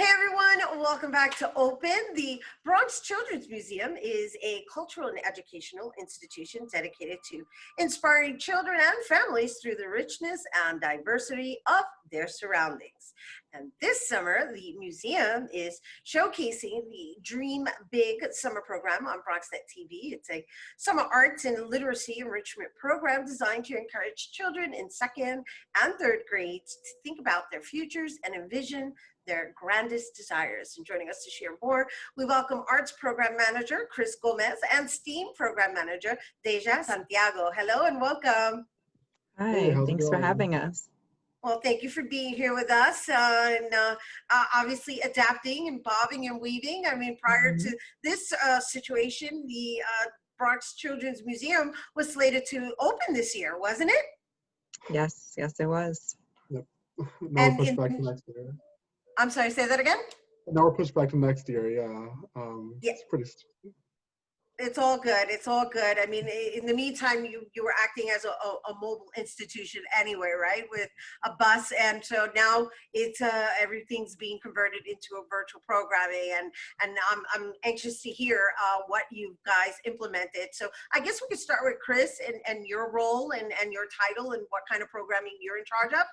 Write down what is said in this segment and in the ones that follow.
Hey everyone, welcome back to Open. The Bronx Children's Museum is a cultural and educational institution dedicated to inspiring children and families through the richness and diversity of their surroundings. And this summer, the museum is showcasing the Dream Big summer program on BronxNet TV. It's a summer arts and literacy enrichment program designed to encourage children in second and third grades to think about their futures and envision their grandest desires. And joining us to share more, we welcome Arts Program Manager Chris Gomez and STEAM Program Manager Dejá Santiago. Hello and welcome. Hi, Hey, thanks for having us. Well, thank you for being here with us and obviously adapting and bobbing and weaving. I mean, prior to this situation, the Bronx Children's Museum was slated to open this year, wasn't it? Yes, it was. Yep. Now we're pushed back to next year. I'm sorry, say that again? Now we're pushed back to next year, yeah. Yeah. It's pretty... It's all good. It's all good. I mean, in the meantime, you were acting as a mobile institution anyway, right? With a bus, and so now it's everything's being converted into a virtual programming, and I'm anxious to hear what you guys implemented. So I guess we could start with Chris and your role and your title and what kind of programming you're in charge of.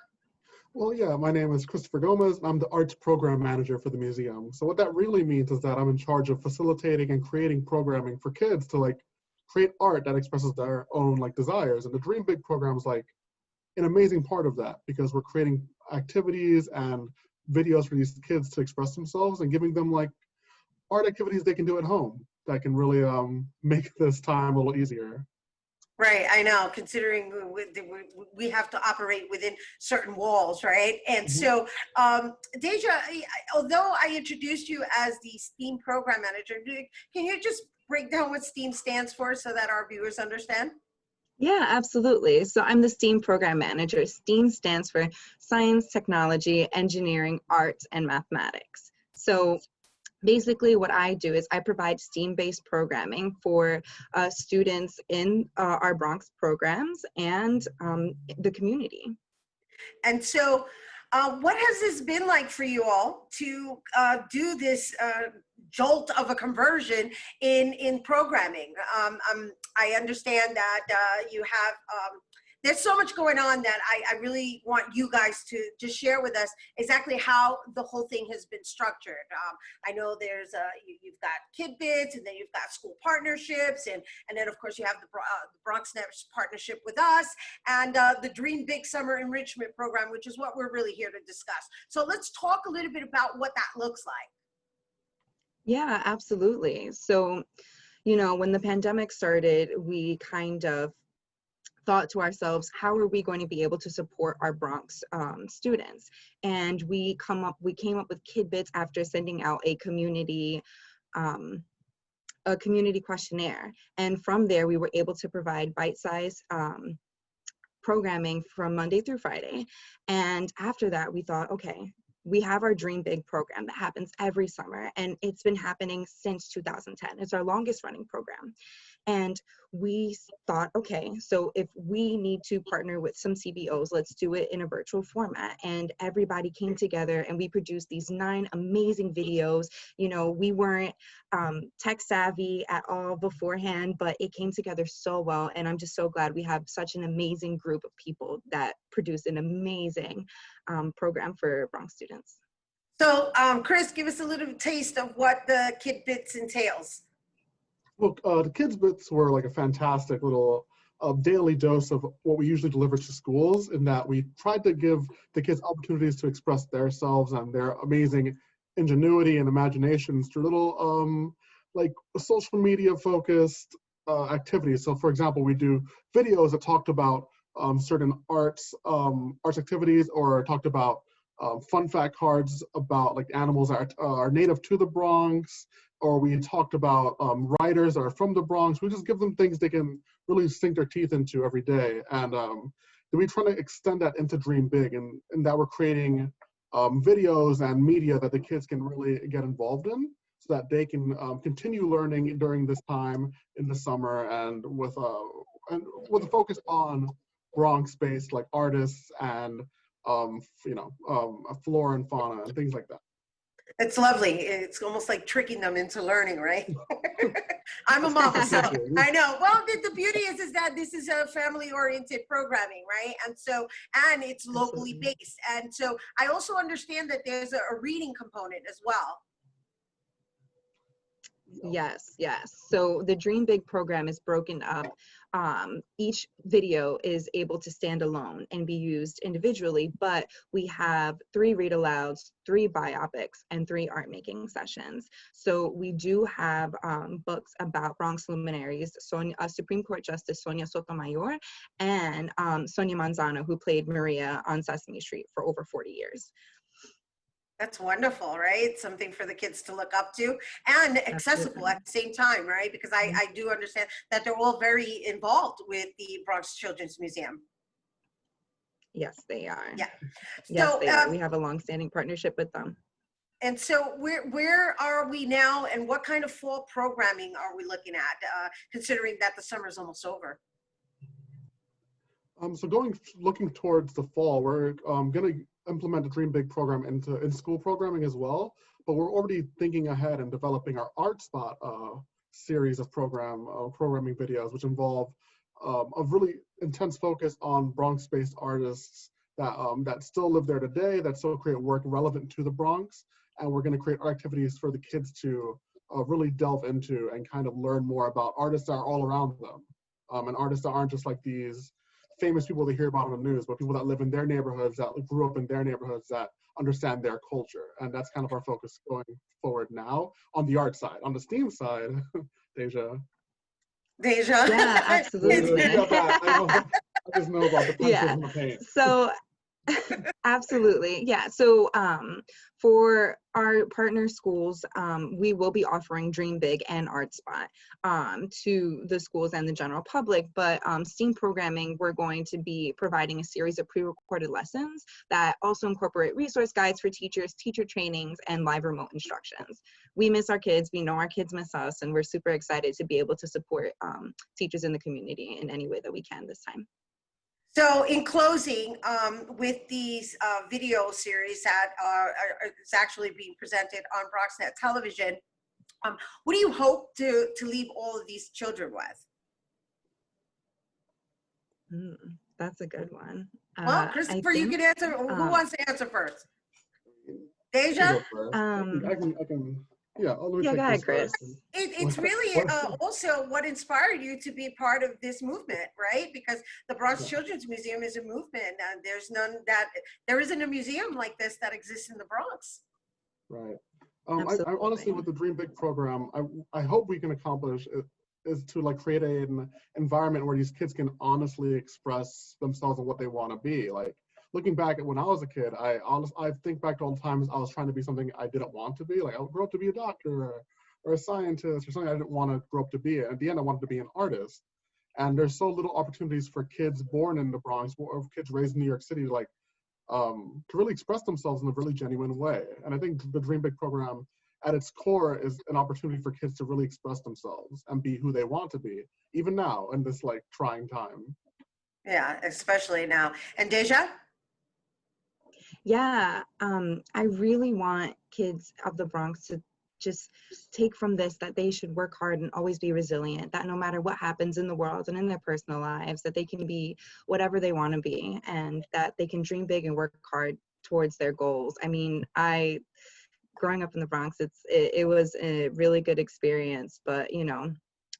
Well, yeah, my name is Christopher Gomez, and I'm the Arts Program Manager for the museum. So what that really means is that I'm in charge of facilitating and creating programming for kids to create art that expresses their own desires. And the Dream Big program is an amazing part of that, because we're creating activities and videos for these kids to express themselves and giving them art activities they can do at home that can really make this time a little easier. Right, I know, considering we have to operate within certain walls, right? And so, Deja, although I introduced you as the STEAM Program Manager, can you just break down what STEAM stands for so that our viewers understand? Yeah, absolutely. So I'm the STEAM Program Manager. STEAM stands for Science, Technology, Engineering, Arts, and Mathematics. So basically what I do is I provide STEAM-based programming for students in our Bronx programs and the community. And so what has this been like for you all to do this jolt of a conversion in programming? I understand that you have there's so much going on that I really want you guys to just share with us exactly how the whole thing has been structured. I know there's you've got Kidbits, and then you've got school partnerships, and then of course you have the BronxNet partnership with us, and the Dream Big Summer Enrichment Program, which is what we're really here to discuss. So let's talk a little bit about what that looks like. Yeah, absolutely. So, when the pandemic started, we kind of thought to ourselves, how are we going to be able to support our Bronx students? And we came up with Kidbits after sending out a community questionnaire. And from there, we were able to provide bite-sized programming from Monday through Friday. And after that, we thought, okay, we have our Dream Big program that happens every summer, and it's been happening since 2010. It's our longest running program. And we thought, okay, so if we need to partner with some CBOs, let's do it in a virtual format. And everybody came together and we produced these 9 amazing videos. We weren't tech savvy at all beforehand, but it came together so well. And I'm just so glad we have such an amazing group of people that produce an amazing program for Bronx students. So, Chris, give us a little taste of what the Kidbits entails. Well, the Kidbits were a fantastic little daily dose of what we usually deliver to schools, in that we tried to give the kids opportunities to express themselves and their amazing ingenuity and imaginations through little social media focused activities. So for example, we do videos that talked about certain arts activities, or talked about fun fact cards about animals that are native to the Bronx, or we talked about writers that are from the Bronx. We just give them things they can really sink their teeth into every day. And then we try to extend that into Dream Big, and that we're creating videos and media that the kids can really get involved in, so that they can continue learning during this time in the summer, and with a focus on Bronx-based artists and flora and fauna and things like that. It's lovely. It's almost like tricking them into learning, right? I'm a mom, so I know. Well, the beauty is that this is a family-oriented programming, right? And it's locally Absolutely. based. And so I also understand that there's a reading component as well. Yes, yes. So the Dream Big program is broken up. Each video is able to stand alone and be used individually, but we have 3 read alouds, 3 biopics, and 3 art making sessions. So we do have books about Bronx luminaries, Supreme Court Justice Sonia Sotomayor and Sonia Manzano, who played Maria on Sesame Street for over 40 years. That's wonderful, right? Something for the kids to look up to and accessible Absolutely. at the same time, right? Because I do understand that they're all very involved with the Bronx Children's Museum. Yes, they are. Yeah. Yes, So, they are. We have a long-standing partnership with them. and so where are we now, and what kind of fall programming are we looking at, considering that the summer is almost over? So looking towards the fall, we're going to implement the Dream Big program into in-school programming as well, but we're already thinking ahead and developing our Art Spot series of programming videos, which involve a really intense focus on Bronx-based artists that still live there today, that still create work relevant to the Bronx, and we're going to create activities for the kids to really delve into and kind of learn more about artists that are all around them, and artists that aren't just like these famous people they hear about on the news, but people that live in their neighborhoods, that grew up in their neighborhoods, that understand their culture. And that's kind of our focus going forward now on the art side. On the STEAM side, Deja. Yeah, absolutely. I just know about the pencils Yeah. and the paint. So absolutely. Yeah. So for our partner schools, we will be offering Dream Big and Art Spot to the schools and the general public. But STEAM programming, we're going to be providing a series of pre-recorded lessons that also incorporate resource guides for teachers, teacher trainings, and live remote instructions. We miss our kids. We know our kids miss us, and we're super excited to be able to support teachers in the community in any way that we can this time. So in closing, with these video series that is actually being presented on BronxNet television, what do you hope to leave all of these children with? That's a good one. Well, Christopher, you can answer. Who wants to answer first? Deja? Yeah, go ahead, Chris. It's really also what inspired you to be part of this movement, right? Because the Bronx Children's Museum is a movement, and there isn't a museum like this that exists in the Bronx. Right. I honestly, with the Dream Big program, I hope we can accomplish is to like create an environment where these kids can honestly express themselves and what they want to be. Like, looking back at when I was a kid, I think back to all the times I was trying to be something I didn't want to be. Like, I would grow up to be a doctor or a scientist or something I didn't want to grow up to be. And at the end, I wanted to be an artist. And there's so little opportunities for kids born in the Bronx or kids raised in New York City, like to really express themselves in a really genuine way. And I think the Dream Big program at its core is an opportunity for kids to really express themselves and be who they want to be, even now in this like trying time. Yeah, especially now. And Deja? Yeah, I really want kids of the Bronx to just take from this that they should work hard and always be resilient, that no matter what happens in the world and in their personal lives, that they can be whatever they want to be, and that they can dream big and work hard towards their goals. I mean, growing up in the Bronx, it was a really good experience, but you know,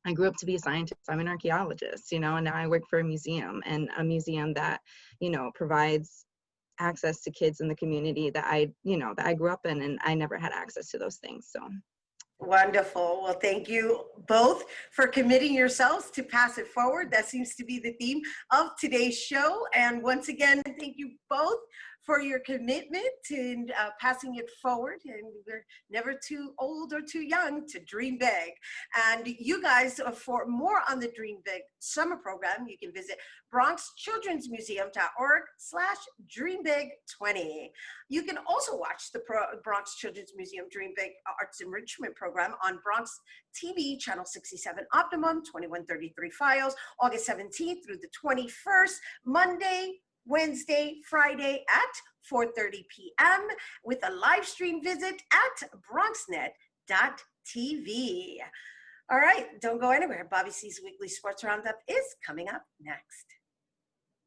I grew up to be a scientist. I'm an archaeologist, you know, and now I work for a museum, and a museum that, you know, provides access to kids in the community that I grew up in, and I never had access to those things. So wonderful. Well, thank you both for committing yourselves to pass it forward. That seems to be the theme of today's show. And once again, thank you both for your commitment to passing it forward. And we're never too old or too young to dream big. And you guys, for more on the Dream Big summer program, you can visit BronxChildren'sMuseum.org/DreamBig20. You can also watch the Bronx Children's Museum Dream Big Arts Enrichment program on Bronx TV, Channel 67 Optimum, 2133 Files, August 17th through the 21st, Monday, Wednesday, Friday at 4:30 p.m. with a live stream visit at bronxnet.tv. All right, don't go anywhere. Bobby C's Weekly Sports Roundup is coming up next.